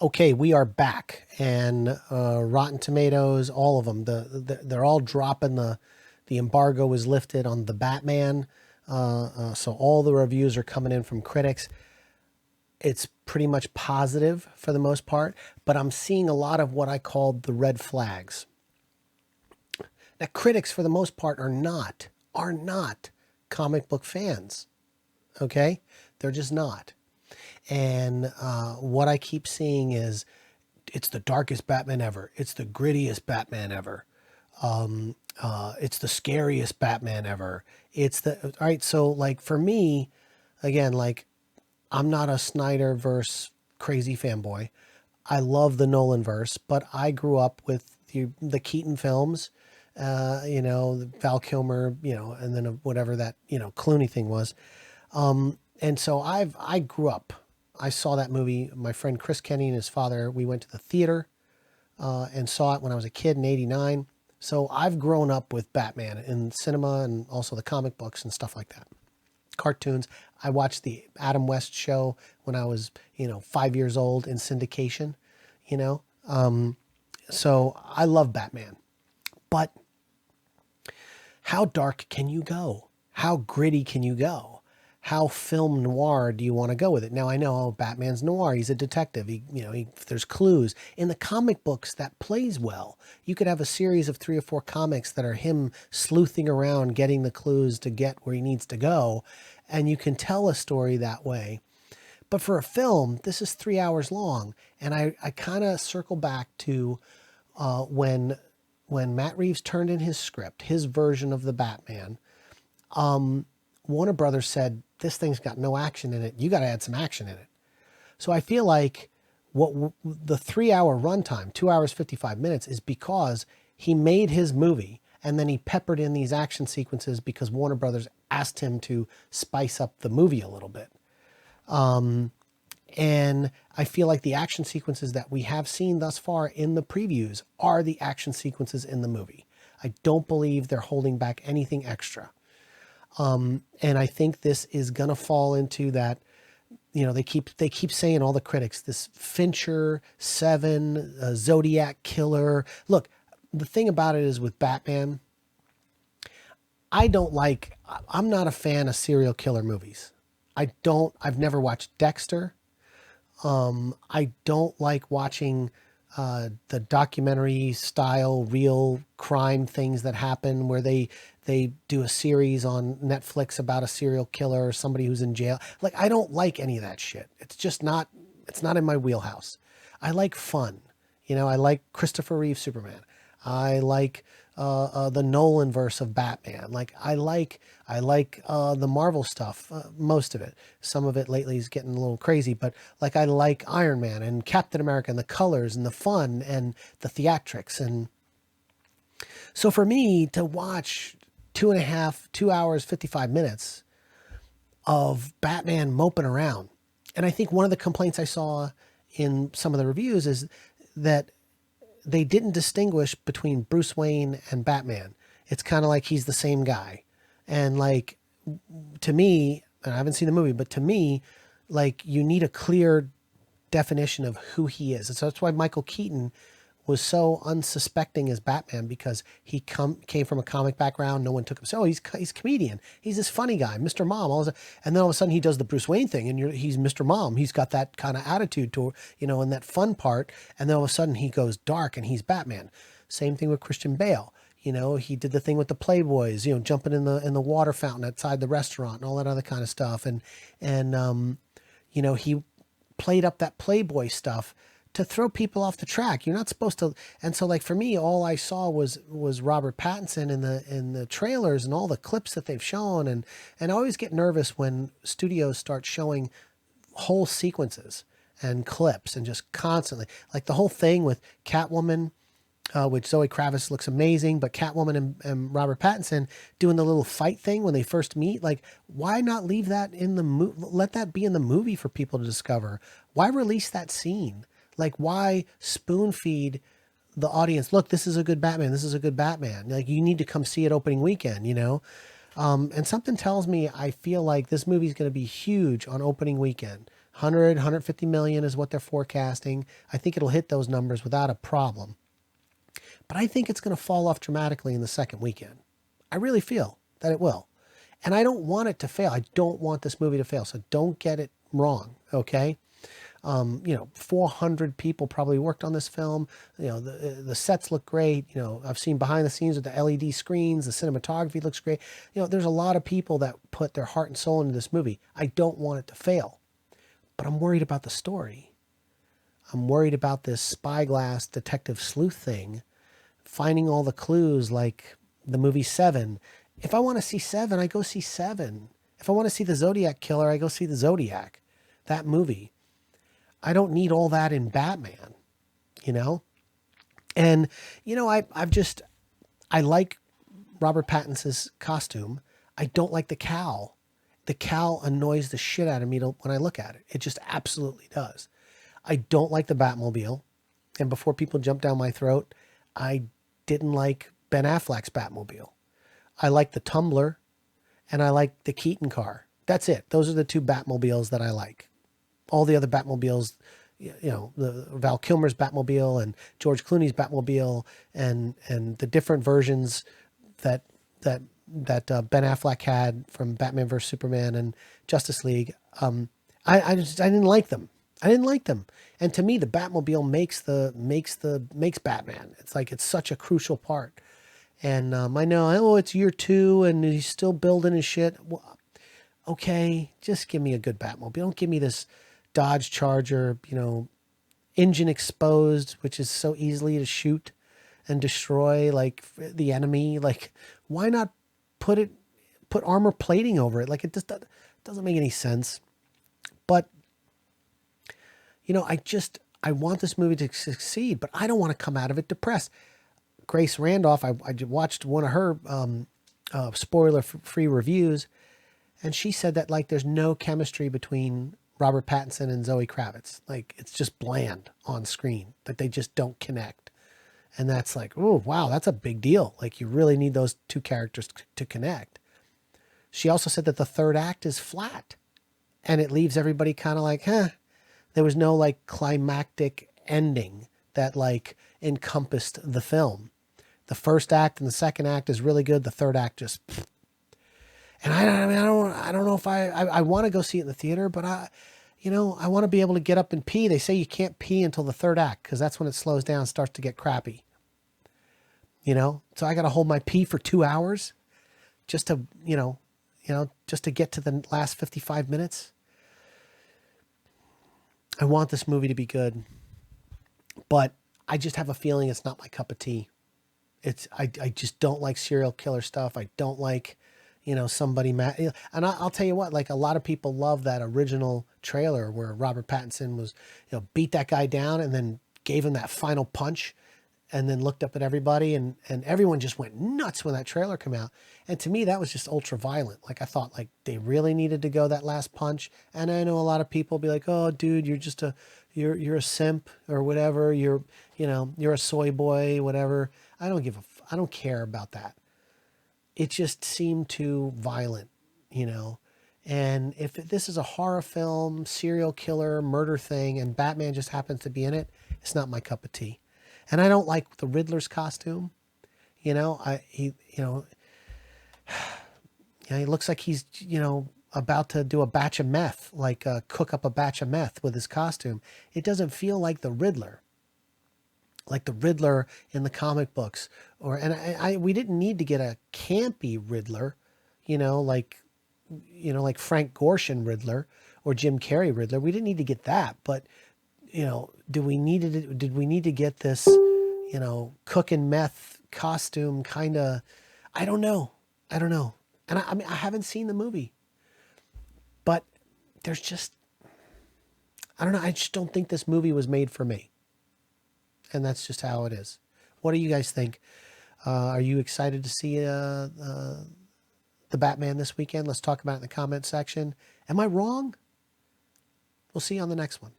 okay, we are back, and Rotten Tomatoes, all of them, they're all dropping the embargo was lifted on the Batman, so all the reviews are coming in from critics. It's pretty much positive for the most part, but I'm seeing a lot of what I called the red flags. Now, critics for the most part are not comic book fans. Okay, they're just not. And what I keep seeing is it's the darkest Batman ever. It's the grittiest Batman ever. It's the scariest Batman ever. It's the all right. So like for me, again, like I'm not a Snyder verse crazy fanboy. I love the Nolan verse, but I grew up with the Keaton films, Val Kilmer, and then whatever that Clooney thing was. And so I grew up. I saw that movie. My friend Chris Kenny and his father. We went to the theater and saw it when I was a kid in '89. So I've grown up with Batman in cinema and also the comic books and stuff like that. Cartoons. I watched the Adam West show when I was 5 years old in syndication. You know, so I love Batman, but how dark can you go? How gritty can you go? How film noir do you want to go with it? Now I know Batman's noir. He's a detective. There's clues in the comic books that plays well. You could have a series of 3 or 4 comics that are him sleuthing around, getting the clues to get where he needs to go, and you can tell a story that way. But for a film, this is 3 hours long, and I kind of circle back to when Matt Reeves turned in his script, his version of the Batman. Warner Brothers said, this thing's got no action in it. You got to add some action in it. So I feel like what the 3 hour runtime, 2 hours, 55 minutes, is because he made his movie and then he peppered in these action sequences because Warner Brothers asked him to spice up the movie a little bit. And I feel like the action sequences that we have seen thus far in the previews are the action sequences in the movie. I don't believe they're holding back anything extra. And I think this is gonna fall into that. They keep saying, all the critics, this Fincher 7 Zodiac killer. Look, the thing about it is with Batman, I'm not a fan of serial killer movies. I've never watched Dexter. I don't like watching the documentary style real crime things that happen where they do a series on Netflix about a serial killer or somebody who's in jail. Like, I don't like any of that shit. It's not in my wheelhouse. I like fun. I like Christopher Reeve Superman. I like the Nolan verse of Batman. Like I like the Marvel stuff, most of it. Some of it lately is getting a little crazy, but like I like Iron Man and Captain America and the colors and the fun and the theatrics. And so for me to watch 2 hours, 55 minutes of Batman moping around, and I think one of the complaints I saw in some of the reviews is that they didn't distinguish between Bruce Wayne and Batman. It's kind of like he's the same guy. And like, to me, and I haven't seen the movie, but to me, like, you need a clear definition of who he is. And so that's why Michael Keaton was so unsuspecting as Batman, because he came from a comic background. No one took him. So he's a comedian. He's this funny guy, Mr. Mom. And then all of a sudden he does the Bruce Wayne thing, and he's Mr. Mom. He's got that kind of attitude to, and that fun part. And then all of a sudden he goes dark and he's Batman. Same thing with Christian Bale. He did the thing with the Playboys, jumping in the water fountain outside the restaurant and all that other kind of stuff. And he played up that Playboy stuff to throw people off the track. You're not supposed to. And so, like, for me, all I saw was Robert Pattinson in the trailers and all the clips that they've shown. And I always get nervous when studios start showing whole sequences and clips and just constantly, like the whole thing with Catwoman, which Zoe Kravitz looks amazing, but Catwoman and Robert Pattinson doing the little fight thing when they first meet. Like, why not leave that in the movie? Let that be in the movie for people to discover. Why release that scene? Like, why spoon feed the audience? Look, this is a good Batman. This is a good Batman. Like, you need to come see it opening weekend, And something tells me, I feel like this movie is going to be huge on opening weekend. 150 million is what they're forecasting. I think it'll hit those numbers without a problem. But I think it's going to fall off dramatically in the second weekend. I really feel that it will. And I don't want it to fail. I don't want this movie to fail. So don't get it wrong, okay? 400 people probably worked on this film. The sets look great. I've seen behind the scenes with the LED screens. The cinematography looks great. There's a lot of people that put their heart and soul into this movie. I don't want it to fail, but I'm worried about the story. I'm worried about this spyglass detective sleuth thing, finding all the clues like the movie Seven. If I want to see Seven, I go see Seven. If I want to see the Zodiac Killer, I go see the Zodiac, that movie. I don't need all that in Batman, And, I like Robert Pattinson's costume. I don't like the cowl. The cowl annoys the shit out of me when I look at it. It just absolutely does. I don't like the Batmobile. And before people jump down my throat, I didn't like Ben Affleck's Batmobile. I like the Tumbler and I like the Keaton car. That's it. Those are the two Batmobiles that I like. All the other Batmobiles, the Val Kilmer's Batmobile and George Clooney's Batmobile and the different versions that Ben Affleck had from Batman vs Superman and Justice League. I didn't like them. I didn't like them. And to me, the Batmobile makes Batman. It's like it's such a crucial part. And I know, it's year 2 and he's still building his shit. Well, okay, just give me a good Batmobile. Don't give me this Dodge Charger, engine exposed, which is so easily to shoot and destroy like the enemy. Like, why not put armor plating over it? Like, it just doesn't make any sense. But, I want this movie to succeed, but I don't want to come out of it depressed. Grace Randolph, I watched one of her spoiler-free reviews, and she said that like there's no chemistry between Robert Pattinson and Zoe Kravitz. Like, it's just bland on screen, that they just don't connect. And that's like, oh, wow, that's a big deal. Like, you really need those two characters to connect. She also said that the third act is flat and it leaves everybody kind of like, there was no like climactic ending that like encompassed the film. The first act and the second act is really good. The third act just, and I don't know if I want to go see it in the theater, but I want to be able to get up and pee. They say you can't pee until the third act because that's when it slows down and starts to get crappy. So I got to hold my pee for 2 hours just to, just to get to the last 55 minutes. I want this movie to be good, but I just have a feeling it's not my cup of tea. I just don't like serial killer stuff. I don't like, somebody mad. And I'll tell you what, like a lot of people love that original trailer where Robert Pattinson was, beat that guy down and then gave him that final punch and then looked up at everybody and everyone just went nuts when that trailer came out. And to me, that was just ultra violent. Like I thought like they really needed to go that last punch. And I know a lot of people be like, oh dude, you're just you're a simp or whatever. You're a soy boy, whatever. I don't care about that. It just seemed too violent, and if this is a horror film, serial killer, murder thing, and Batman just happens to be in it, it's not my cup of tea. And I don't like the Riddler's costume. He looks like he's, about to do a batch of meth, like cook up a batch of meth with his costume. It doesn't feel like the Riddler. Like the Riddler in the comic books, we didn't need to get a campy Riddler, like Frank Gorshin Riddler or Jim Carrey Riddler. We didn't need to get that, but did we need to get this, cooking meth costume kind of? I don't know. And I haven't seen the movie, but there's just, I don't know. I just don't think this movie was made for me. And that's just how it is. What do you guys think? Are you excited to see the Batman this weekend? Let's talk about it in the comment section. Am I wrong? We'll see you on the next one.